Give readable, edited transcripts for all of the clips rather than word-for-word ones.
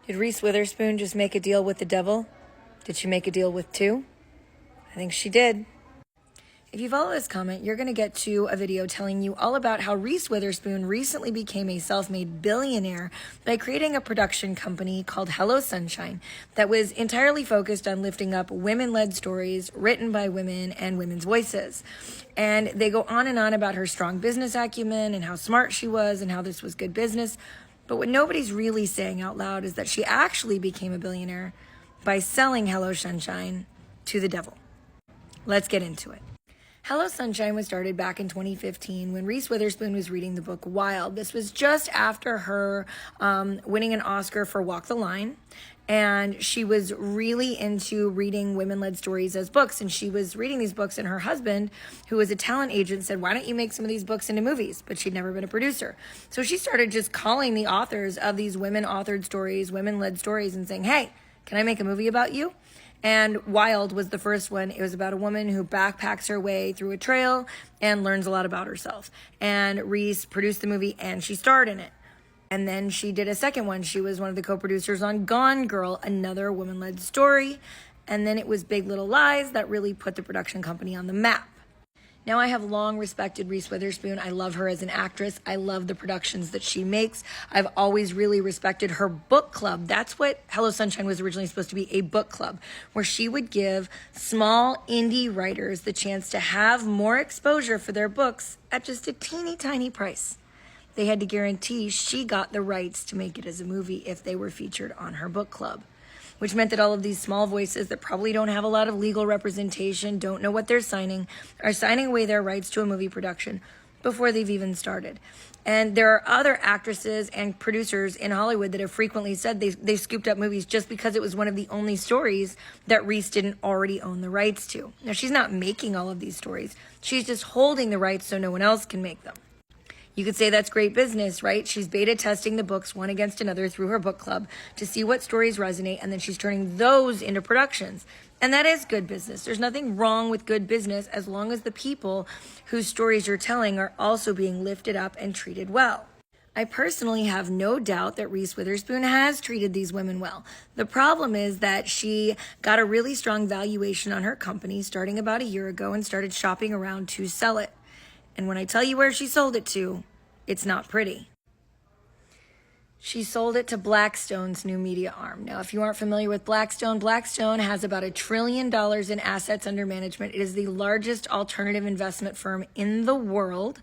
Did Reese Witherspoon just make a deal with the devil? Did she make a deal with two? I think she did. If you follow this comment, you're going to get to a video telling you all about how Reese Witherspoon recently became a self-made billionaire by creating a production company called Hello Sunshine that was entirely focused on lifting up women-led stories written by women and women's voices. And they go on and on about her strong business acumen and how smart she was and how this was good business. But what nobody's really saying out loud is that she actually became a billionaire by selling Hello Sunshine to the devil. Let's get into it. Hello Sunshine was started back in 2015 when Reese Witherspoon was reading the book Wild. This was just after her winning an Oscar for Walk the Line. And she was really into reading women-led stories as books. And she was reading these books, and her husband, who was a talent agent, said, why don't you make some of these books into movies? But she'd never been a producer. So she started just calling the authors of these women-authored stories, women-led stories, and saying, hey, can I make a movie about you? And Wild was the first one. It was about a woman who backpacks her way through a trail and learns a lot about herself. And Reese produced the movie, and she starred in it. And then she did a second one. She was one of the co-producers on Gone Girl, another woman-led story. And then it was Big Little Lies that really put the production company on the map. Now, I have long respected Reese Witherspoon. I love her as an actress. I love the productions that she makes. I've always really respected her book club. That's what Hello Sunshine was originally supposed to be, a book club, where she would give small indie writers the chance to have more exposure for their books at just a teeny tiny price. They had to guarantee she got the rights to make it as a movie if they were featured on her book club, which meant that all of these small voices that probably don't have a lot of legal representation, don't know what they're signing, are signing away their rights to a movie production before they've even started. And there are other actresses and producers in Hollywood that have frequently said they scooped up movies just because it was one of the only stories that Reese didn't already own the rights to. Now, she's not making all of these stories. She's just holding the rights so no one else can make them. You could say that's great business, right? She's beta testing the books one against another through her book club to see what stories resonate, and then she's turning those into productions. And that is good business. There's nothing wrong with good business as long as the people whose stories you're telling are also being lifted up and treated well. I personally have no doubt that Reese Witherspoon has treated these women well. The problem is that she got a really strong valuation on her company starting about a year ago and started shopping around to sell it. And when I tell you where she sold it to, it's not pretty. She sold it to Blackstone's new media arm. Now, if you aren't familiar with Blackstone, Blackstone has about $1 trillion in assets under management. It is the largest alternative investment firm in the world.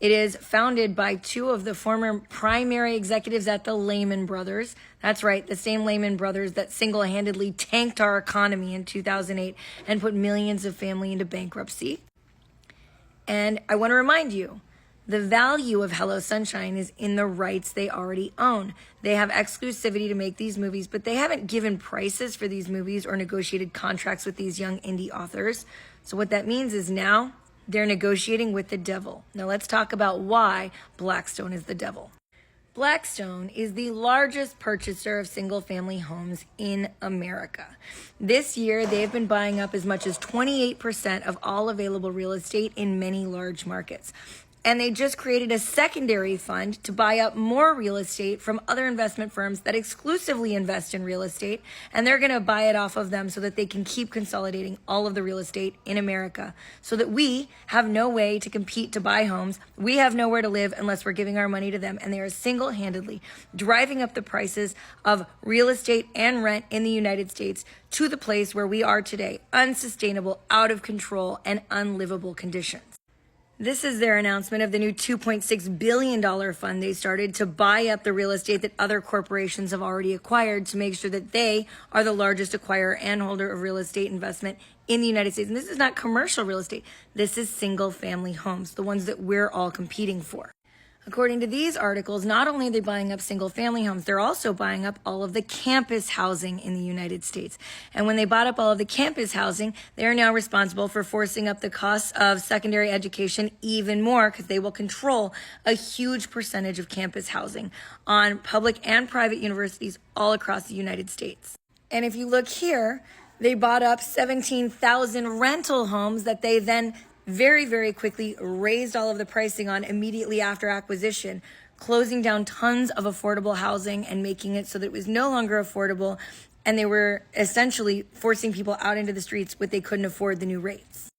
It is founded by two of the former primary executives at the Lehman Brothers. That's right, the same Lehman Brothers that single-handedly tanked our economy in 2008 and put millions of families into bankruptcy. And I want to remind you, the value of Hello Sunshine is in the rights they already own. They have exclusivity to make these movies, but they haven't given prices for these movies or negotiated contracts with these young indie authors. So what that means is now they're negotiating with the devil. Now let's talk about why Blackstone is the devil. Blackstone is the largest purchaser of single-family homes in America. This year, they've been buying up as much as 28% of all available real estate in many large markets. And they just created a secondary fund to buy up more real estate from other investment firms that exclusively invest in real estate. And they're going to buy it off of them so that they can keep consolidating all of the real estate in America so that we have no way to compete to buy homes. We have nowhere to live unless we're giving our money to them. And they are single-handedly driving up the prices of real estate and rent in the United States to the place where we are today, unsustainable, out of control, and unlivable conditions. This is their announcement of the new $2.6 billion fund they started to buy up the real estate that other corporations have already acquired to make sure that they are the largest acquirer and holder of real estate investment in the United States. And this is not commercial real estate. This is single-family homes, the ones that we're all competing for. According to these articles, not only are they buying up single-family homes, they're also buying up all of the campus housing in the United States. And when they bought up all of the campus housing, they are now responsible for forcing up the costs of secondary education even more because they will control a huge percentage of campus housing on public and private universities all across the United States. And if you look here, they bought up 17,000 rental homes that they then very, very quickly raised all of the pricing on immediately after acquisition, closing down tons of affordable housing and making it so that it was no longer affordable. And they were essentially forcing people out into the streets when they couldn't afford the new rates.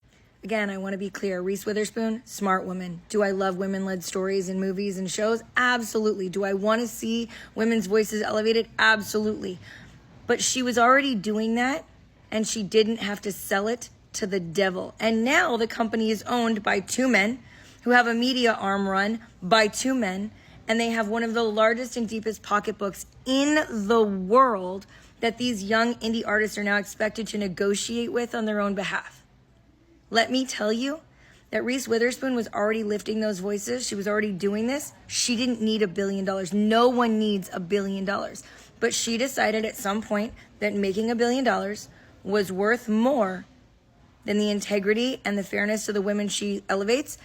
Again, I want to be clear. Reese Witherspoon, smart woman. Do I love women-led stories in movies and shows? Absolutely. Do I want to see women's voices elevated? Absolutely. But she was already doing that, and she didn't have to sell it to the devil. And now the company is owned by two men who have a media arm run by two men, and they have one of the largest and deepest pocketbooks in the world that these young indie artists are now expected to negotiate with on their own behalf. Let me tell you that Reese Witherspoon was already lifting those voices. She was already doing this. She didn't need $1 billion. No one needs $1 billion. But she decided at some point that making $1 billion was worth more than the integrity and the fairness of the women she elevates.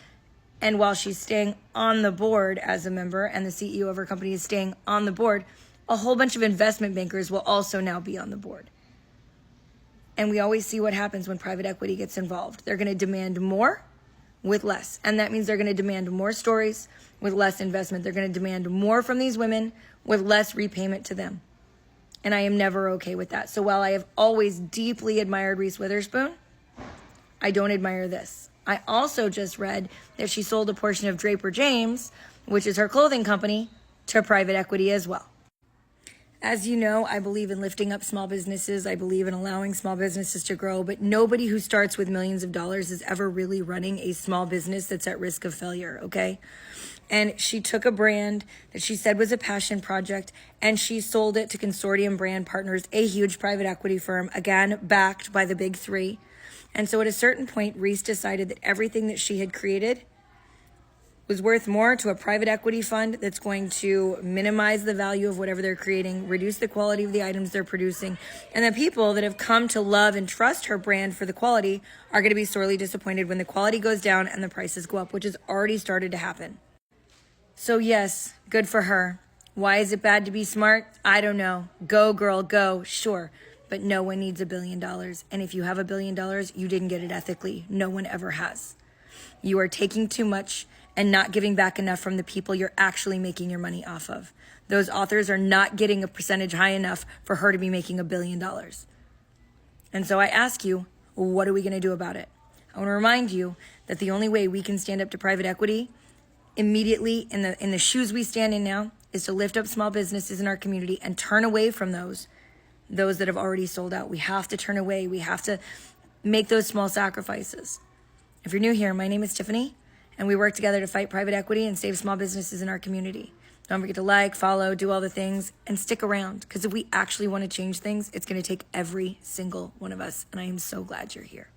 And while she's staying on the board as a member and the CEO of her company is staying on the board, a whole bunch of investment bankers will also now be on the board. And we always see what happens when private equity gets involved. They're going to demand more with less. And that means they're going to demand more stories with less investment. They're going to demand more from these women with less repayment to them. And I am never okay with that. So while I have always deeply admired Reese Witherspoon, I don't admire this. I also just read that she sold a portion of Draper James, which is her clothing company, to private equity as well. As you know, I believe in lifting up small businesses. I believe in allowing small businesses to grow, but nobody who starts with millions of dollars is ever really running a small business that's at risk of failure, okay? And she took a brand that she said was a passion project, and she sold it to Consortium Brand Partners, a huge private equity firm, again, backed by the big three. And so at a certain point, Reese decided that everything that she had created was worth more to a private equity fund that's going to minimize the value of whatever they're creating, reduce the quality of the items they're producing. And the people that have come to love and trust her brand for the quality are going to be sorely disappointed when the quality goes down and the prices go up, which has already started to happen. So yes, good for her. Why is it bad to be smart? I don't know. Go, girl, go. Sure. But no one needs $1 billion. And if you have $1 billion, you didn't get it ethically. No one ever has. You are taking too much and not giving back enough from the people you're actually making your money off of. Those authors are not getting a percentage high enough for her to be making $1 billion. And so I ask you, what are we going to do about it? I want to remind you that the only way we can stand up to private equity immediately in the shoes we stand in now is to lift up small businesses in our community and turn away from those that have already sold out. We have to turn away. We have to make those small sacrifices. If you're new here, my name is Tiffany, and we work together to fight private equity and save small businesses in our community. Don't forget to like, follow, do all the things, and stick around. Because if we actually want to change things, it's going to take every single one of us. And I am so glad you're here.